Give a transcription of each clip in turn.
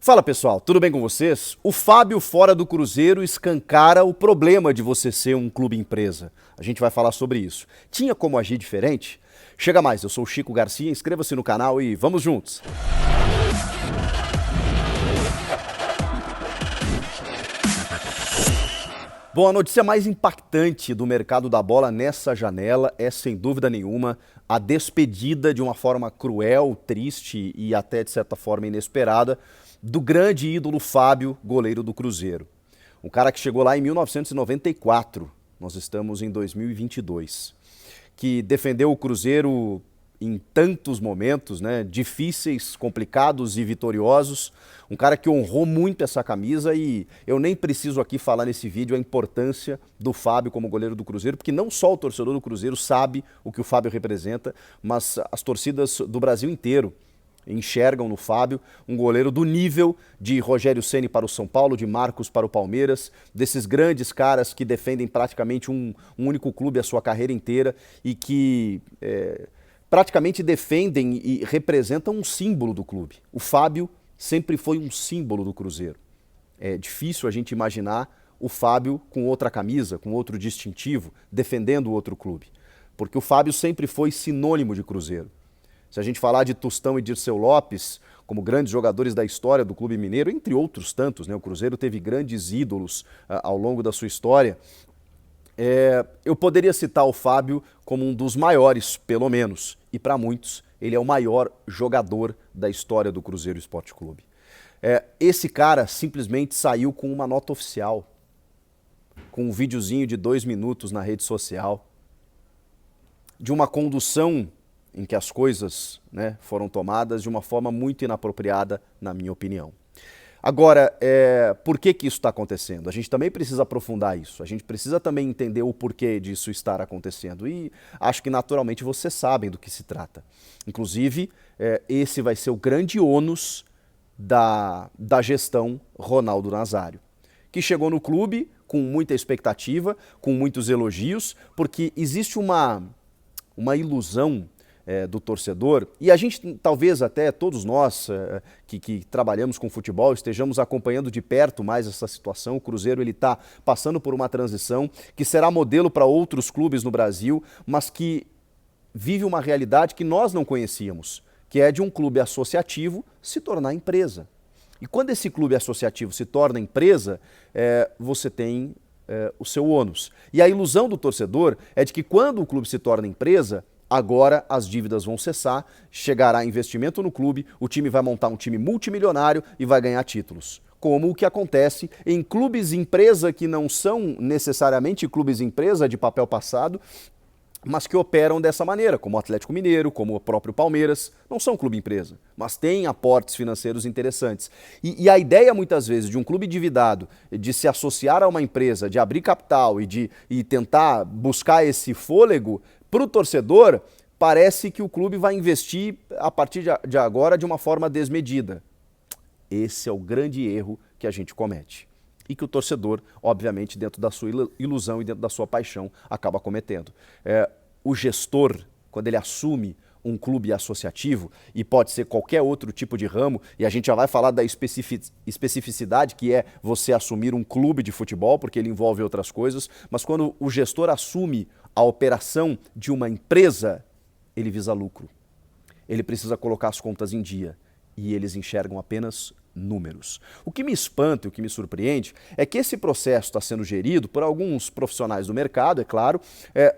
Fala pessoal, tudo bem com vocês? O Fábio fora do Cruzeiro escancara o problema de você ser um clube empresa. A gente vai falar sobre isso. Tinha como agir diferente? Chega mais, eu sou o Chico Garcia, inscreva-se no canal e vamos juntos! Bom, a notícia mais impactante do mercado da bola nessa janela é, sem dúvida nenhuma, a despedida de uma forma cruel, triste e até de certa forma inesperada do grande ídolo Fábio, goleiro do Cruzeiro. Um cara que chegou lá em 1994, nós estamos em 2022, que defendeu o Cruzeiro em tantos momentos, né, difíceis, complicados e vitoriosos. Um cara que honrou muito essa camisa e eu nem preciso aqui falar nesse vídeo a importância do Fábio como goleiro do Cruzeiro, porque não só o torcedor do Cruzeiro sabe o que o Fábio representa, mas as torcidas do Brasil inteiro enxergam no Fábio um goleiro do nível de Rogério Ceni para o São Paulo, de Marcos para o Palmeiras, desses grandes caras que defendem praticamente um único clube a sua carreira inteira e que praticamente defendem e representam um símbolo do clube. O Fábio sempre foi um símbolo do Cruzeiro. É difícil a gente imaginar o Fábio com outra camisa, com outro distintivo, defendendo outro clube, porque o Fábio sempre foi sinônimo de Cruzeiro. Se a gente falar de Tostão e Dirceu Lopes como grandes jogadores da história do clube mineiro, entre outros tantos, né? O Cruzeiro teve grandes ídolos ao longo da sua história. Eu poderia citar o Fábio como um dos maiores, pelo menos, e para muitos ele é o maior jogador da história do Cruzeiro Esporte Clube. Esse cara simplesmente saiu com uma nota oficial, com um videozinho de 2 minutos na rede social, de uma condução em que as coisas, né, foram tomadas de uma forma muito inapropriada, na minha opinião. Agora, por que isso está acontecendo? A gente também precisa aprofundar isso, a gente precisa também entender o porquê disso estar acontecendo e acho que naturalmente vocês sabem do que se trata. Inclusive, esse vai ser o grande ônus da gestão Ronaldo Nazário, que chegou no clube com muita expectativa, com muitos elogios, porque existe uma ilusão do torcedor, e a gente, talvez até todos nós que trabalhamos com futebol, estejamos acompanhando de perto mais essa situação. O Cruzeiro está passando por uma transição que será modelo para outros clubes no Brasil, mas que vive uma realidade que nós não conhecíamos, que é de um clube associativo se tornar empresa. E quando esse clube associativo se torna empresa, você tem o seu ônus. E a ilusão do torcedor é de que quando o clube se torna empresa, agora as dívidas vão cessar, chegará investimento no clube, o time vai montar um time multimilionário e vai ganhar títulos. Como o que acontece em clubes empresa que não são necessariamente clubes empresa de papel passado, mas que operam dessa maneira, como o Atlético Mineiro, como o próprio Palmeiras, não são clube empresa, mas têm aportes financeiros interessantes. E a ideia muitas vezes de um clube endividado, de se associar a uma empresa, de abrir capital e tentar buscar esse fôlego, para o torcedor, parece que o clube vai investir a partir de agora de uma forma desmedida. Esse é o grande erro que a gente comete. E que o torcedor, obviamente, dentro da sua ilusão e dentro da sua paixão, acaba cometendo. O gestor, quando ele assume um clube associativo, e pode ser qualquer outro tipo de ramo, e a gente já vai falar da especificidade que é você assumir um clube de futebol, porque ele envolve outras coisas, mas quando o gestor assume a operação de uma empresa, ele visa lucro. Ele precisa colocar as contas em dia, e eles enxergam apenas números. O que me espanta e o que me surpreende é que esse processo está sendo gerido por alguns profissionais do mercado, é claro,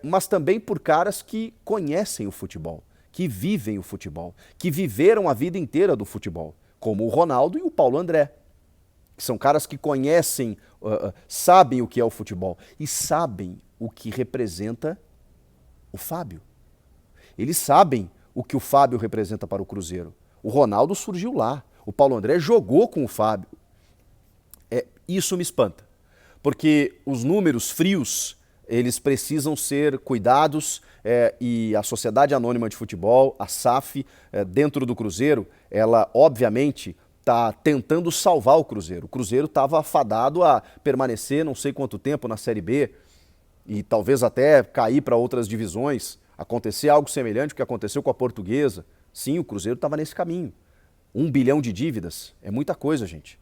mas também por caras que conhecem o futebol, que vivem o futebol, que viveram a vida inteira do futebol, como o Ronaldo e o Paulo André, que são caras que conhecem, sabem o que é o futebol e sabem o que representa o Fábio. Eles sabem o que o Fábio representa para o Cruzeiro. O Ronaldo surgiu lá, o Paulo André jogou com o Fábio. Isso me espanta, porque os números frios, eles precisam ser cuidados e a Sociedade Anônima de Futebol, a SAF, dentro do Cruzeiro, ela obviamente está tentando salvar o Cruzeiro. O Cruzeiro estava afadado a permanecer não sei quanto tempo na Série B e talvez até cair para outras divisões, acontecer algo semelhante ao que aconteceu com a Portuguesa. Sim, o Cruzeiro estava nesse caminho. 1 bilhão de dívidas é muita coisa, gente.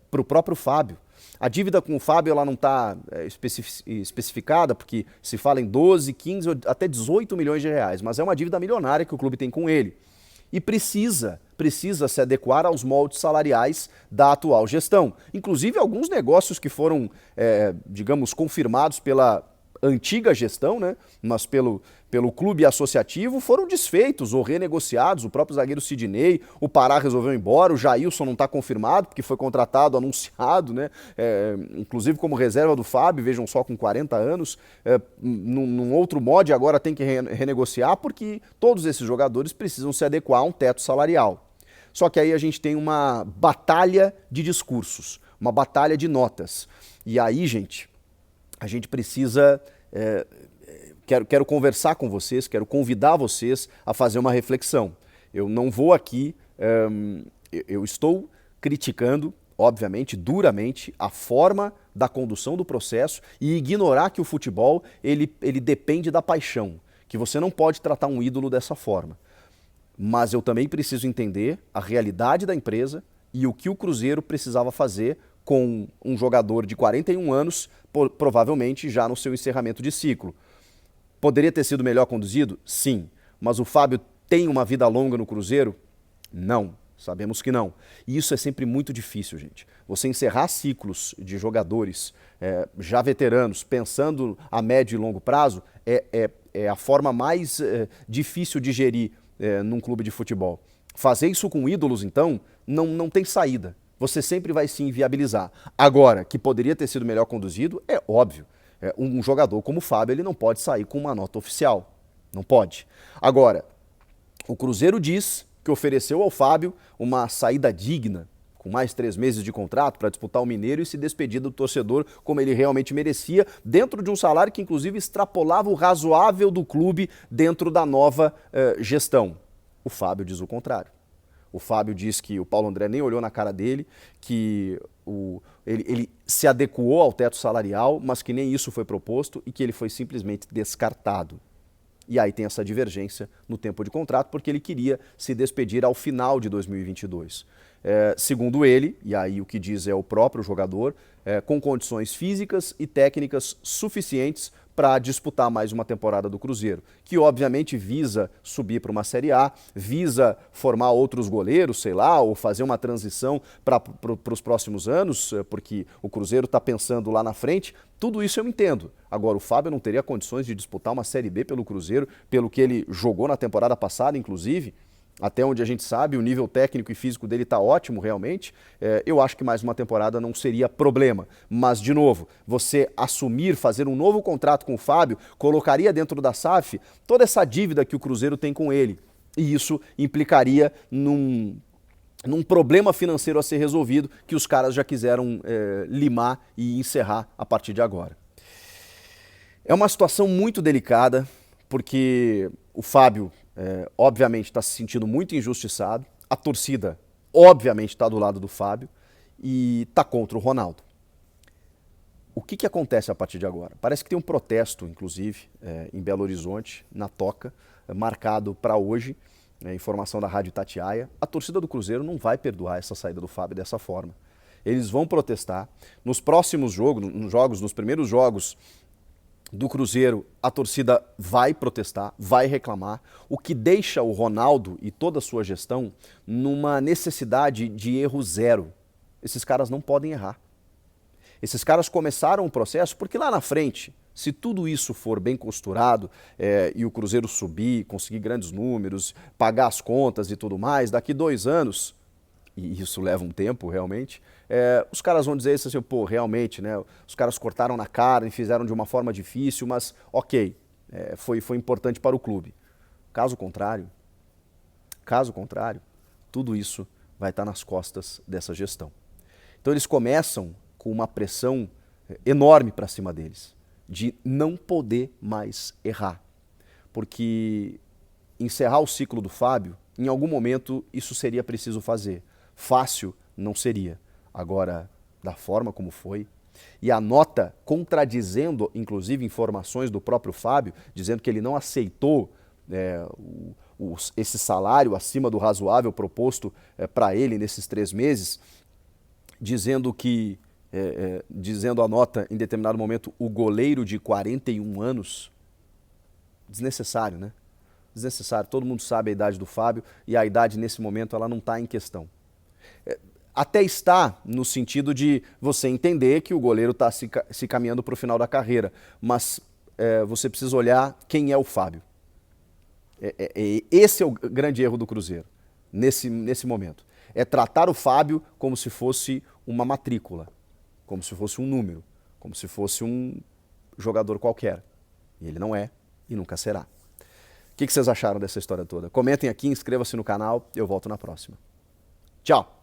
Para o próprio Fábio. A dívida com o Fábio ela não está especificada, porque se fala em 12, 15 ou até 18 milhões de reais, mas é uma dívida milionária que o clube tem com ele. E precisa se adequar aos moldes salariais da atual gestão. Inclusive alguns negócios que foram, digamos, confirmados pela antiga gestão, né, mas pelo clube associativo, foram desfeitos ou renegociados. O próprio zagueiro Sidney, o Pará resolveu ir embora, o Jailson não está confirmado, porque foi contratado, anunciado, né, inclusive como reserva do Fábio, vejam só, com 40 anos, num outro mod agora tem que renegociar, porque todos esses jogadores precisam se adequar a um teto salarial. Só que aí a gente tem uma batalha de discursos, uma batalha de notas. E aí, gente, a gente precisa, quero conversar com vocês, quero convidar vocês a fazer uma reflexão. Eu não vou aqui, eu estou criticando, obviamente, duramente, a forma da condução do processo e ignorar que o futebol, ele depende da paixão, que você não pode tratar um ídolo dessa forma. Mas eu também preciso entender a realidade da empresa e o que o Cruzeiro precisava fazer com um jogador de 41 anos, provavelmente já no seu encerramento de ciclo. Poderia ter sido melhor conduzido? Sim. Mas o Fábio tem uma vida longa no Cruzeiro? Não. Sabemos que não. E isso é sempre muito difícil, gente. Você encerrar ciclos de jogadores já veteranos, pensando a médio e longo prazo, é a forma mais difícil de gerir num clube de futebol. Fazer isso com ídolos, então, não tem saída. Você sempre vai se inviabilizar. Agora, que poderia ter sido melhor conduzido, é óbvio. Um jogador como o Fábio, ele não pode sair com uma nota oficial. Não pode. Agora, o Cruzeiro diz que ofereceu ao Fábio uma saída digna, com mais 3 meses de contrato para disputar o Mineiro e se despedir do torcedor como ele realmente merecia, dentro de um salário que inclusive extrapolava o razoável do clube dentro da nova gestão. O Fábio diz o contrário. O Fábio diz que o Paulo André nem olhou na cara dele, que ele se adequou ao teto salarial, mas que nem isso foi proposto e que ele foi simplesmente descartado. E aí tem essa divergência no tempo de contrato, porque ele queria se despedir ao final de 2022. Segundo ele, e aí o que diz é o próprio jogador, com condições físicas e técnicas suficientes para disputar mais uma temporada do Cruzeiro, que obviamente visa subir para uma Série A, visa formar outros goleiros, sei lá, ou fazer uma transição para os próximos anos, porque o Cruzeiro está pensando lá na frente. Tudo isso eu entendo. Agora, o Fábio não teria condições de disputar uma Série B pelo Cruzeiro, pelo que ele jogou na temporada passada, inclusive. Até onde a gente sabe, o nível técnico e físico dele está ótimo, realmente. Eu acho que mais uma temporada não seria problema. Mas, de novo, você assumir, fazer um novo contrato com o Fábio, colocaria dentro da SAF toda essa dívida que o Cruzeiro tem com ele. E isso implicaria num problema financeiro a ser resolvido que os caras já quiseram limar e encerrar a partir de agora. É uma situação muito delicada, porque o Fábio obviamente está se sentindo muito injustiçado, a torcida obviamente está do lado do Fábio e está contra o Ronaldo. O que acontece a partir de agora? Parece que tem um protesto, inclusive, em Belo Horizonte, na Toca, marcado para hoje, informação da Rádio Itatiaia. A torcida do Cruzeiro não vai perdoar essa saída do Fábio dessa forma. Eles vão protestar. Nos próximos jogos, nos primeiros jogos do Cruzeiro, a torcida vai protestar, vai reclamar, o que deixa o Ronaldo e toda a sua gestão numa necessidade de erro zero. Esses caras não podem errar. Esses caras começaram o processo porque lá na frente, se tudo isso for bem costurado e o Cruzeiro subir, conseguir grandes números, pagar as contas e tudo mais, daqui 2 anos, e isso leva um tempo realmente, os caras vão dizer isso assim, pô, realmente, né, os caras cortaram na carne, fizeram de uma forma difícil, mas ok, foi importante para o clube. Caso contrário, tudo isso vai estar nas costas dessa gestão. Então eles começam com uma pressão enorme para cima deles, de não poder mais errar, porque encerrar o ciclo do Fábio, em algum momento isso seria preciso fazer. Fácil não seria. Agora, da forma como foi, e a nota contradizendo, inclusive, informações do próprio Fábio, dizendo que ele não aceitou esse salário acima do razoável proposto para ele nesses 3 meses, dizendo que, dizendo a nota em determinado momento, o goleiro de 41 anos, desnecessário, né? Desnecessário, todo mundo sabe a idade do Fábio e a idade nesse momento ela não está em questão. Até está no sentido de você entender que o goleiro está se caminhando para o final da carreira, mas você precisa olhar quem é o Fábio. Esse é o grande erro do Cruzeiro, nesse momento. É tratar o Fábio como se fosse uma matrícula, como se fosse um número, como se fosse um jogador qualquer. E ele não é e nunca será. O que vocês acharam dessa história toda? Comentem aqui, inscreva-se no canal, eu volto na próxima. Tchau!